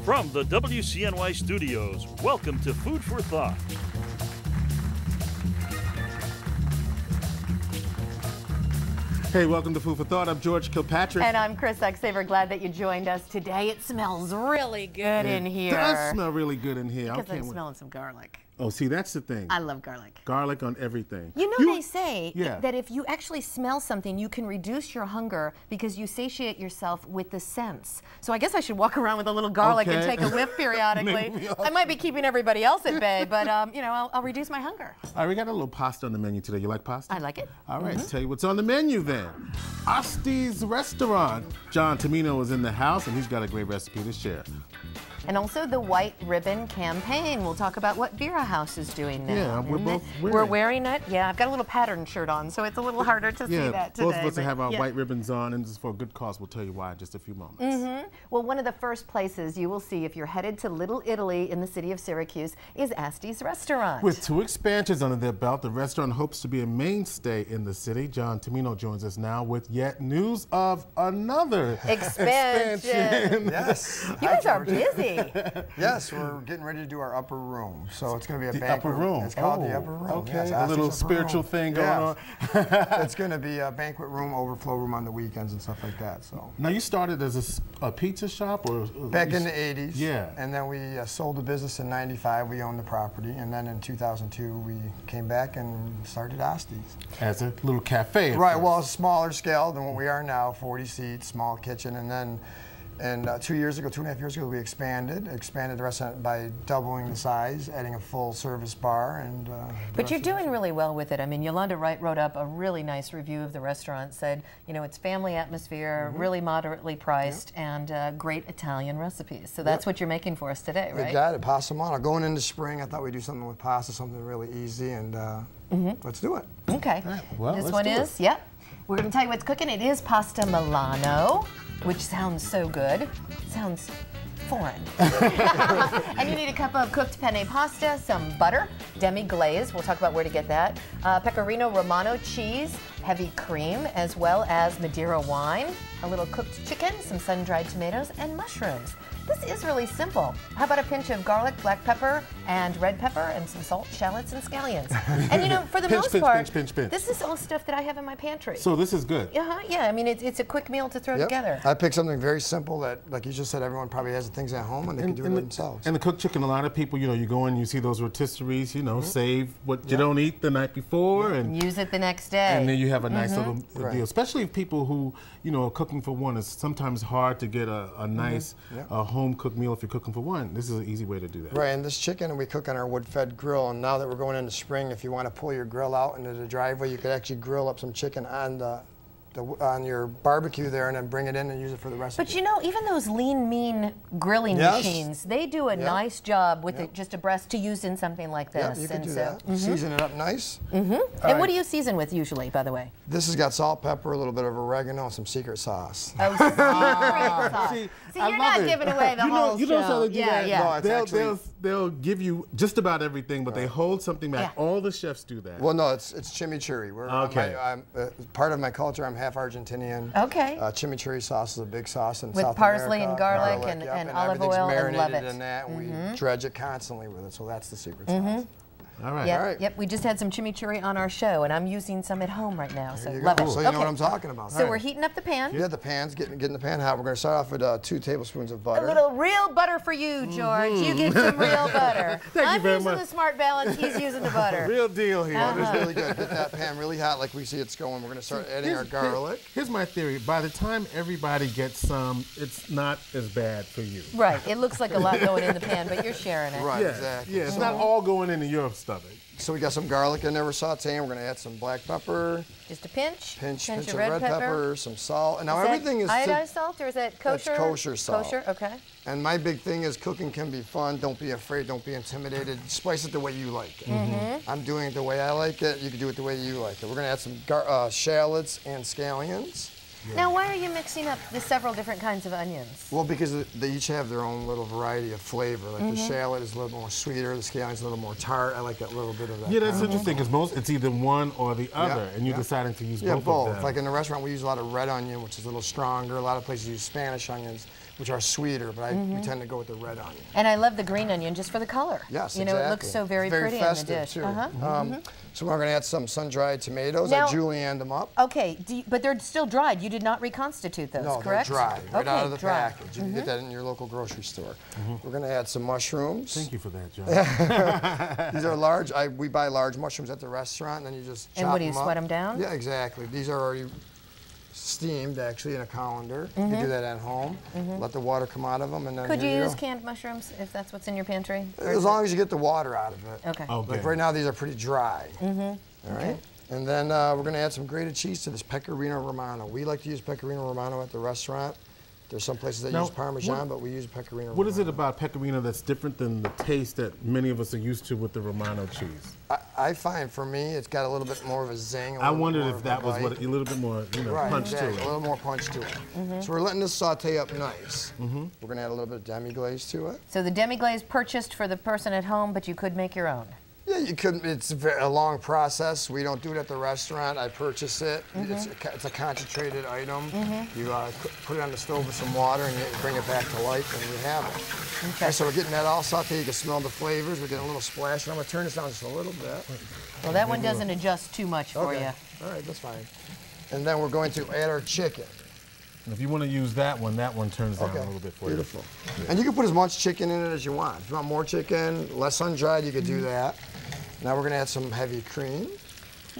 From the WCNY studios, welcome to Food for Thought. Hey, welcome to Food for Thought. I'm George Kilpatrick. And I'm Chris Xaver. Glad that you joined us today. It smells really good in here. It does smell really good in here. Because I'm smelling some garlic. Oh, see, that's the thing. I love garlic. Garlic on everything. You know, they say Yeah. that if you actually smell something, you can reduce your hunger because you satiate yourself with the scents. So I guess I should walk around with a little garlic and take a whiff periodically. I might be keeping everybody else at bay, but you know, I'll reduce my hunger. All right, we got a little pasta on the menu today. You like pasta? I like it. All right, tell you what's on the menu then. Asti's Restaurant. John Tomino is in the house, and he's got a great recipe to share. And also the White Ribbon Campaign. We'll talk about what Vera House is doing now. Yeah, we're both wearing We're wearing it. Yeah, I've got a little pattern shirt on, so it's a little harder to see that today. Both of us but have our yeah. white ribbons on, and just for a good cause, we'll tell you why in just a few moments. Well, one of the first places you will see if you're headed to Little Italy in the city of Syracuse is Asti's Restaurant. With 2 expansions under their belt, the restaurant hopes to be a mainstay in the city. John Tomino joins us now with yet news of another expansion. Yes. You guys are busy. Yes, we're getting ready to do our upper room. So it's going to be a The banquet upper room. It's called the upper room. Okay, Yes, a Asti's little upper spiritual room. thing going on. It's going to be a banquet room, overflow room on the weekends and stuff like that. So Now, you started as a pizza shop? Or back in the 80s. Yeah. And then we sold the business in 95. We owned the property. And then in 2002, we came back and started Asti's. As a little cafe. at Right, first. well, smaller scale than what we are now, 40 seats, small kitchen, and then 2.5 years ago, we expanded the restaurant by doubling the size, adding a full service bar, and. But you're doing really well with it. I mean, Yolanda Wright wrote up a really nice review of the restaurant. Said, you know, it's family atmosphere, really moderately priced, and great Italian recipes. So that's what you're making for us today, right? We got it, pasta mano. Going into spring, I thought we'd do something with pasta, something really easy, and let's do it. Okay. well, this let's one do it. is, yep. We're going to tell you what's cooking. It is pasta Milano, which sounds so good. Sounds foreign. And you need a cup of cooked penne pasta, some butter, demi-glaze. We'll talk about where to get that. Pecorino Romano cheese, heavy cream, as well as Madeira wine, a little cooked chicken, some sun-dried tomatoes, and mushrooms. This is really simple. How about a pinch of garlic, black pepper, and red pepper, and some salt, shallots, and scallions? And you know, for the most part, pinch. this is all stuff that I have in my pantry. So this is good. Yeah, I mean, it's a quick meal to throw together. I picked something very simple that, like you just said, everyone probably has the things at home, and they can do it themselves. And the cooked chicken, a lot of people, you know, you go in, you see those rotisseries, you know, save what you don't eat the night before, and Use it the next day. and then you have a nice little Right. deal. Especially people who, you know, are cooking for one. It's sometimes hard to get a nice home cooked meal if you're cooking for one. This is an easy way to do that. Right, and this chicken we cook on our wood-fed grill, and now that we're going into spring, if you want to pull your grill out into the driveway, you could actually grill up some chicken on your barbecue there, and then bring it in and use it for the recipe. But you know, even those Lean Mean grilling Yes. machines, they do a nice job with just a breast to use in something like Yep, this. you can And do so, that. Season it up nice. And right. what do you season with usually, by the way? This has got salt, pepper, a little bit of oregano, and some secret sauce. Oh, secret sauce. See, See, I you're love not it. giving away the whole you know show. how they do Yeah, that? yeah. No, it's They'll give you just about everything, but they hold something back. Yeah. All the chefs do that. Well, no, it's chimichurri. Okay. I'm part of my culture. I'm half Argentinian. Okay. Chimichurri sauce is a big sauce in With South parsley America. and garlic and olive everything's oil, I marinated love it. in that, and we dredge it constantly with it. So that's the secret sauce. All right. Yep, All right. yep. We just had some chimichurri on our show, and I'm using some at home right now. So There you love go. it. So you know Okay. what I'm talking about. So we're heating up the pan. Yeah, the pan's getting the pan hot. We're going to start off with 2 tablespoons of A butter. little real butter for you, George. You get some real butter. Thank you I'm very using much. the Smart Balance. He's using the butter. Real deal here. Butter's really good. Get that pan really hot like we see it's going. We're going to start adding our garlic. Here's my theory. By the time everybody gets some, it's not as bad for you. Right. It looks like a lot going in the pan, but you're sharing it. Right, Yeah, exactly. yeah. It's So- not all going into your stomach. So we got some garlic in there we're sauteing. We're going to add some black pepper, Just a pinch. pinch of of red pepper, some salt. And now everything is iodized salt, or is that kosher? That's kosher salt. Kosher. Okay. And my big thing is cooking can be fun. Don't be afraid. Don't be intimidated. Spice it the way you like it. I'm doing it the way I like it. You can do it the way you like it. We're going to add some shallots and scallions. Now, why are you mixing up the several different kinds of onions? Well, because they each have their own little variety of flavor. Like the shallot is a little more sweeter, the scallion's a little more tart. I like that little bit of that. Yeah, that's interesting because it's either one or the other, and you're deciding to use both of them. Like in the restaurant, we use a lot of red onion, which is a little stronger. A lot of places use Spanish onions, which are sweeter, but we tend to go with the red onion. And I love the green onion just for the color. Yes, you know, it looks so very pretty festive in the dish. Too. So we're going to add some sun-dried tomatoes. I julienned them up. Okay, but they're still dried. You did not reconstitute those, no, correct? No, they're dry, right out of the dry. package. You can get that in your local grocery store. We're going to add some mushrooms. Thank you for that, John. These are large. We buy large mushrooms at the restaurant, and then you just chop them up. And what do you sweat them down? Yeah, exactly. These are already steamed, actually, in a colander. You can do that at home. Let the water come out of them, and then Could you use go. canned mushrooms if that's what's in your pantry? As long as you get the water out of it. Okay. Like right now, these are pretty dry. All right. Okay. And then we're going to add some grated cheese to this Pecorino Romano. We like to use Pecorino Romano at the restaurant. There's some places that use Parmesan, but we use Pecorino Romano. What is it about Pecorino that's different than the taste that many of us are used to with the Romano cheese? I find, for me, it's got a little bit more of a zing. I wondered if that was what a little bit more, punch to it. A little more punch to it. So we're letting this saute up nice. We're going to add a little bit of demi-glaze to it. So the demi-glaze purchased for the person at home, but you could make your own. Yeah, you could. It's a long process. We don't do it at the restaurant. I purchase it. It's a concentrated item. You put it on the stove with some water and you bring it back to life, and you have it. Okay. So we're getting that all sauteed. You can smell the flavors. We're getting a little splash. And I'm going to turn this down just a little bit. Well, that one doesn't adjust too much for you. All right, that's fine. And then we're going to add our chicken. If you want to use that one turns down a little bit for you. Beautiful. And you can put as much chicken in it as you want. If you want more chicken, less sun-dried, you could do that. Now we're going to add some heavy cream.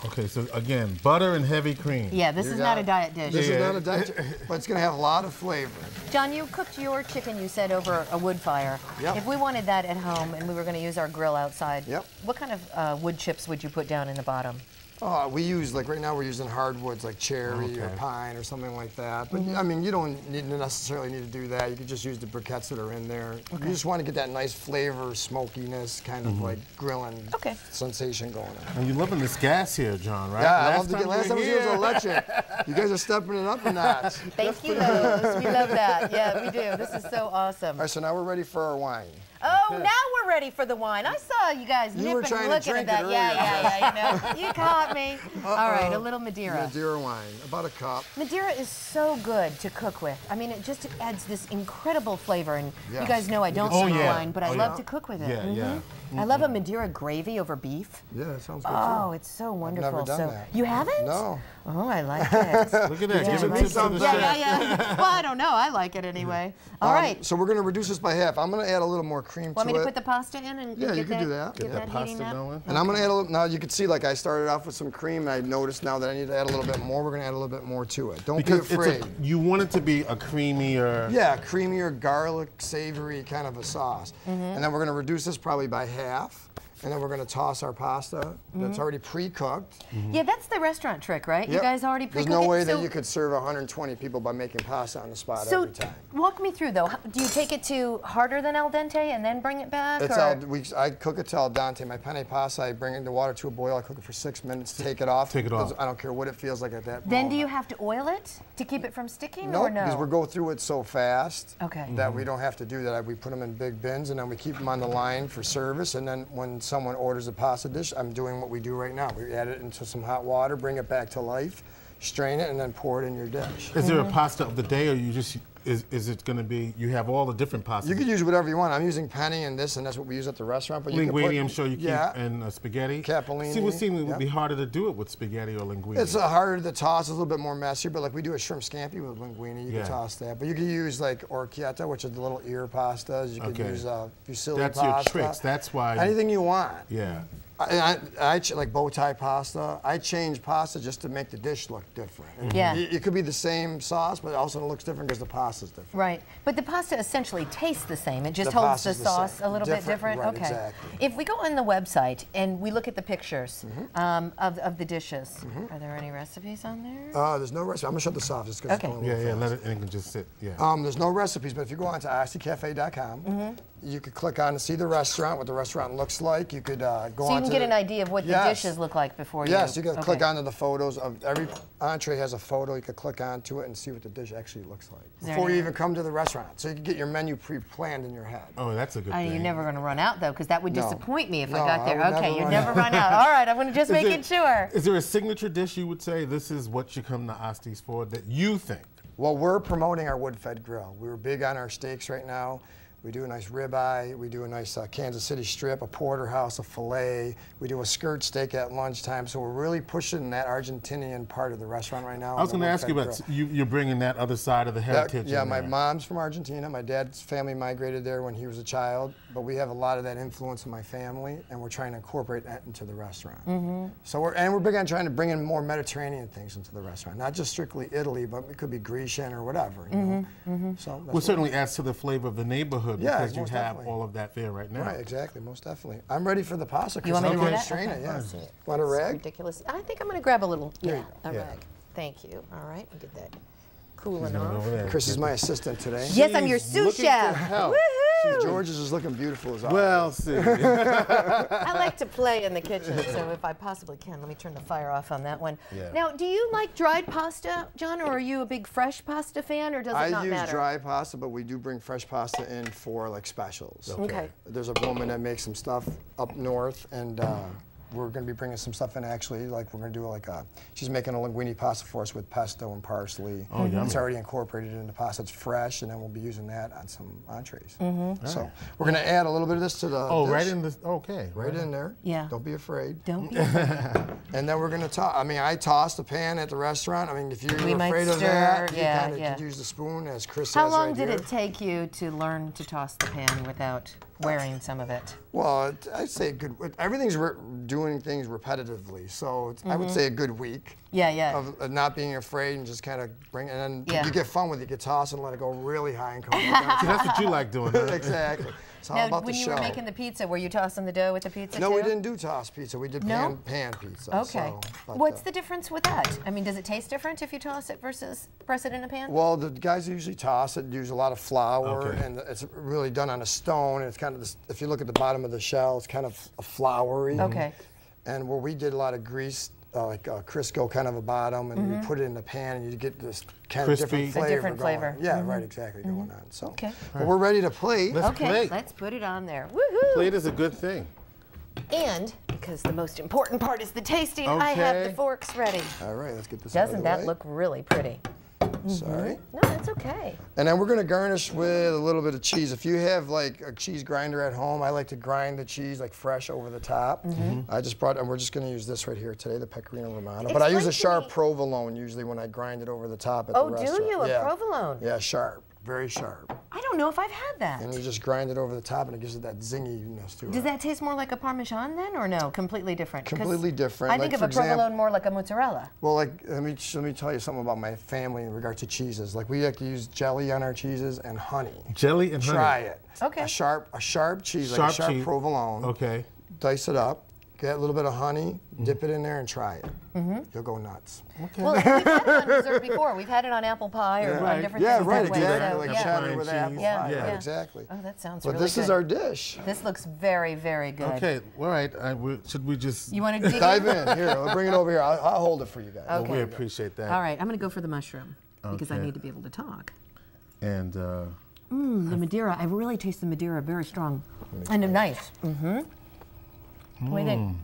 Okay, so again, butter and heavy cream. Yeah, this is not a diet dish. This is not a diet dish, but it's going to have a lot of flavor. John, you cooked your chicken, you said, over a wood fire. Yep. If we wanted that at home and we were going to use our grill outside, yep. What kind of wood chips would you put down in the bottom? We use, like right now we're using hardwoods like cherry or pine or something like that. But I mean, you don't necessarily need to do that. You could just use the briquettes that are in there. Okay. You just want to get that nice flavor, smokiness, kind of like grilling sensation going on. And you're loving this gas here, John, right? Yeah, I love the gas. Last time it was electric. You guys are stepping it up a notch. Thank you, Lowe's. We love that. Yeah, we do. This is so awesome. All right, so now we're ready for our wine. Oh, now we're ready for the wine. I saw you guys nipping and looking at that. Yeah, you know. You caught me. All right, a little Madeira. Madeira wine, about a cup. Madeira is so good to cook with. I mean, it just adds this incredible flavor. And you guys know I don't smoke wine, but I love to cook with it. Yeah. I love a Madeira gravy over beef. Yeah, that sounds good too. Oh, it's so wonderful. I've never done that. You haven't? No. Oh, I like it. Look at that. Give it to the chef. Yeah. Well, I don't know. I like it anyway. All right. So we're going to reduce this by half. I'm going to add a little more cream to it. Want me to put the pasta in and yeah, you can do that. Get that pasta going. And I'm going to add a little. Now you can see, like I started off with some cream, and I noticed now that I need to add a little bit more. We're going to add a little bit more to it. Don't be afraid. You want it to be a creamier. Yeah, creamier, garlic, savory kind of a sauce. And then we're going to reduce this probably by half. And then we're going to toss our pasta that's already pre-cooked. Yeah, that's the restaurant trick, right? Yep. You guys already pre-cook it? There's no way that you could serve 120 people by making pasta on the spot every time. Walk me through, though. Do you take it to harder than al dente and then bring it back? I cook it to al dente. My penne pasta, I bring the water to a boil. I cook it for 6 minutes, take it off. Take it off. I don't care what it feels like at that moment. Then do you have to oil it to keep it from sticking, or no? Because we go through it so fast that we don't have to do that. We put them in big bins, and then we keep them on the line for service. And then when someone orders a pasta dish, I'm doing what we do right now. We add it into some hot water, bring it back to life, strain it, and then pour it in your dish. Is there a pasta of the day, or you just is it going to be? You have all the different pastas. You can use whatever you want. I'm using penne and this, and that's what we use at the restaurant. But linguine, I'm sure you keep, and spaghetti. Capellini. See, what seems it would be harder to do it with spaghetti or linguine. It's harder to toss. It's a little bit more messier, but like we do a shrimp scampi with linguine, you can toss that. But you can use like orecchietta, which is the little ear pastas. You could use fusilli pasta. That's your tricks. That's why. Anything you want. Yeah. I like bow tie pasta. I change pasta just to make the dish look different. Yeah. It could be the same sauce, but also it looks different because the pasta's different. Right. But the pasta essentially tastes the same. It just holds the sauce a little bit different. Right, okay. Exactly. If we go on the website and we look at the pictures of the dishes, are there any recipes on there? There's no recipe. I'm gonna shut this off just because it's going a little fast. Let it and it can just sit. Yeah. There's no recipes, but if you go on to OxyCafe.com, you could click on to see the restaurant, what the restaurant looks like. You could go on. So you can get an idea of what the dishes look like before you. Yes, you can click onto the photos of every entree has a photo. You could click onto it and see what the dish actually looks like before you even come to the restaurant. So you can get your menu pre-planned in your head. Oh, that's a good thing. You're never going to run out though, because that would disappoint me if I No, got there. I would Okay, never you'd run never out. run out. All right, I'm going to just making sure. Is there a signature dish you would say this is what you come to Osti's for that you think? Well, we're promoting our wood-fed grill. We're big on our steaks right now. We do a nice ribeye. We do a nice Kansas City strip, a porterhouse, a filet. We do a skirt steak at lunchtime. So we're really pushing that Argentinian part of the restaurant right now. I was going to ask you about you're bringing that other side of the heritage. Yeah, my mom's from Argentina. My dad's family migrated there when he was a child. But we have a lot of that influence in my family, and we're trying to incorporate that into the restaurant. So we're big on trying to bring in more Mediterranean things into the restaurant, not just strictly Italy, but it could be Grecian or whatever. You know? So well, certainly adds to the flavor of the neighborhood because you most have definitely. all of that there right now. Right, exactly, most definitely. I'm ready for the pasta. You want me to do that? Strain it, Okay, yeah. I'll see it. Want a It's rag? ridiculous. I think I'm going to grab a little, There you a go. rag. Thank you. All right, we'll get that cooling Over off. there. Chris is my assistant today. Yes, I'm your She's sous looking chef. for help. Woohoo! George's is looking beautiful as always. Well, see. I like to play in the kitchen, so if I possibly can, let me turn the fire off on that one. Yeah. Now, do you like dried pasta, John, or are you a big fresh pasta fan, or does it not I use matter? dry pasta, but we do bring fresh pasta in for like specials. Okay. There's a woman that makes some stuff up north, and we're going to be bringing some stuff in actually. Like we're going to do like she's making a linguine pasta for us with pesto and parsley. Oh, yummy. It's already incorporated into pasta. It's fresh, and then we'll be using that on some entrees. So we're going to add a little bit of this to the Oh, dish. right in the, okay. Right in there. Yeah. Don't be afraid. Don't be. And then we're going to toss. I mean, I toss the pan at the restaurant. I mean, if you're We might afraid of stir, that, you yeah, kind of yeah. could use the spoon, as Chris How says long right did here. it take you to learn to toss the pan without wearing some of it? Well, I'd say a good. Everything's doing things repetitively, so I would say a good week. Yeah, yeah. Of not being afraid and just kind of bring it. And then Yeah. you get fun with it. You can toss and let it go really high and come back down. See, that's what you like doing, huh? Exactly. It's all Now, about when the you show. were making the pizza, were you tossing the dough with the pizza No, too? we didn't do toss pizza. We did No? pan pizza. Okay. So, but, What's the difference with that? I mean, does it taste different if you toss it versus press it in a pan? Well, the guys usually toss it, use a lot of flour, Okay. and it's really done on a stone. And it's kind of this, if you look at the bottom of the shell, it's kind of a floury. Okay. And where we did a lot of grease, like Crisco kind of a bottom, and you put it in the pan, and you get this kind Crispy. of different A flavor different going. flavor. Yeah, right, exactly going on. So, Okay. but we're ready to plate. Let's Okay, plate. let's put it on there. Woohoo! Plate is a good thing. And, because the most important part is the tasting, I have the Okay. forks ready. All right, let's get this out of Doesn't the that way. look really pretty? Sorry. No, that's okay. And then we're going to garnish with a little bit of cheese. If you have like a cheese grinder at home, I like to grind the cheese like fresh over the top. I just brought, and we're just going to use this right here today, the Pecorino Romano. But I use Explain a to sharp me- provolone usually when I grind it over the top at Oh, the do restaurant. you? A Yeah. provolone? Yeah, sharp, very sharp. I don't know if I've had that. And you just grind it over the top, and it gives it that zinginess to it. Does that taste more like a Parmesan then, or no? Completely different? 'Cause Completely different. I think Like, of a for example- provolone more like a mozzarella. Well, like let me tell you something about my family in regard to cheeses. Like we like to use jelly on our cheeses and honey. Jelly and honey. Try it. Okay. A sharp cheese, like Sharp a sharp cheese. provolone. Okay. Dice it up, get a little bit of honey, dip it in there, and try it. You'll go nuts. Well, we've had it on dessert before. We've had it on apple pie or on Right. different Yeah, things right, that way. exactly. So, Like yeah. cheddar with cheese. apple Yeah, pie. yeah. Right, exactly. Oh, that sounds But really this is good. our dish. This looks very, very good. Okay, all right. Should we just? You want to dig Dive in. Here, I'll bring it over here. I'll hold it for you guys. Well, we Okay. appreciate that. All right, I'm going to go for the mushroom because I Okay. need to be able to talk. And The Madeira, I really taste the Madeira very strong and nice. What do you think?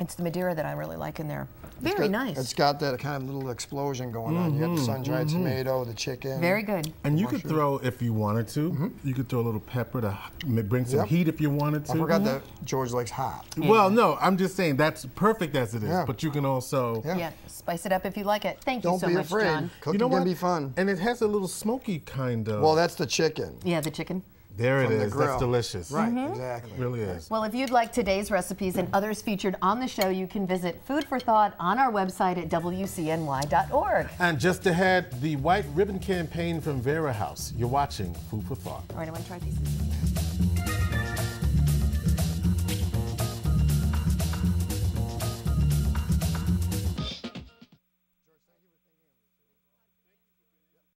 It's the Madeira that I really like in there. Very nice. It's got that kind of little explosion going on. You got the sun-dried tomato, the chicken. Very good. and you could throw, if you wanted to, you could throw a little pepper to bring some Yep. heat if you wanted to. I forgot that George likes hot. Well, no, I'm just saying that's perfect as it is. Yeah. But you can also. Yeah. Yeah, spice it up if you like it. Thank you Don't so be much, afraid. John. Cooking You know can what? be fun. And it has a little smoky kind of. Well, that's the chicken. Yeah, the chicken. there it from the is. grill. That's delicious. Right, exactly. It really is. Well, if you'd like today's recipes and others featured on the show, you can visit Food for Thought on our website at WCNY.org. And just ahead, the White Ribbon Campaign from Vera House. You're watching Food for Thought. All right, I want to try these.